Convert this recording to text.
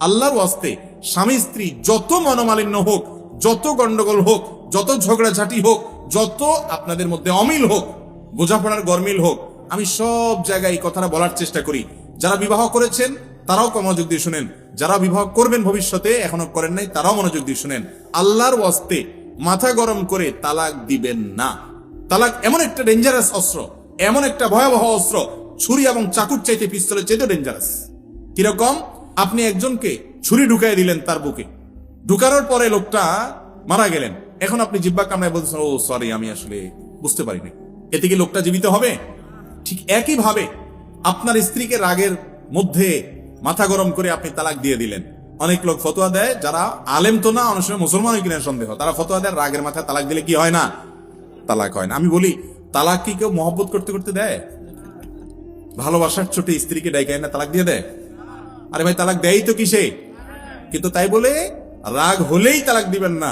আল্লাহর ওয়াস্তে স্বামী স্ত্রী যত মনোমালিন্য হোক, যত গন্ডগোল হোক, যত ঝগড়াঝাটি হোক, যত আপনাদের মধ্যে অমিল হোক, বোঝাপড়ার গরমিল হোক, আমি সব জায়গায় এই কথাটা বলার চেষ্টা করি। যারা বিবাহ করেছেন তারাও মনোযোগ দিয়ে শুনেন, যারা বিবাহ করবেন ভবিষ্যতে এখনো করেন নাই তারাও মনোযোগ দিয়ে শুনেন। আল্লাহর ওয়াস্তে মাথা গরম করে তালাক দিবেন না। তালাক এমন একটা ডেঞ্জারাস অস্ত্র, এমন একটা ভয়াবহ অস্ত্র, ছুরি এবং চাকুর চাইতে পিস্তলের চাইতে ডেঞ্জারাস। কিরকম? আপনি একজনকে ছুরি ঢুকাই দিলেন তার বুকে, ঢুকানোর পরে লোকটা মারা গেলেন, এখন আপনি জিব্বা কামড়ায় বলছেন, ও সরি, আমি আসলে বুঝতে পারিনি। এতে কি লোকটা জীবিত হবে? ঠিক একই ভাবে আপনার স্ত্রীকে রাগের মধ্যে মাথা গরম করে আপনি তালাক দিয়ে দিলেন। অনেক লোক ফতোয়া দেয়, যারা আলেম তো না, অনেক সময় মুসলমান কিনা সন্দেহ, তারা ফতোয়া দেয় রাগের মাথায় তালাক দিলে কি হয় না? তালাক হয় না। আমি বলি, তালাক কি কেউ মহব্বত করতে করতে দেয়? ভালোবাসার ছোটে স্ত্রীকে ডাইকায় না তালাক দিয়ে দেয়? আরে ভাই, তালাক দেয়ই তো কিসে? কিন্তু তাই বলে রাগ হলেই তালাক দিবেন না।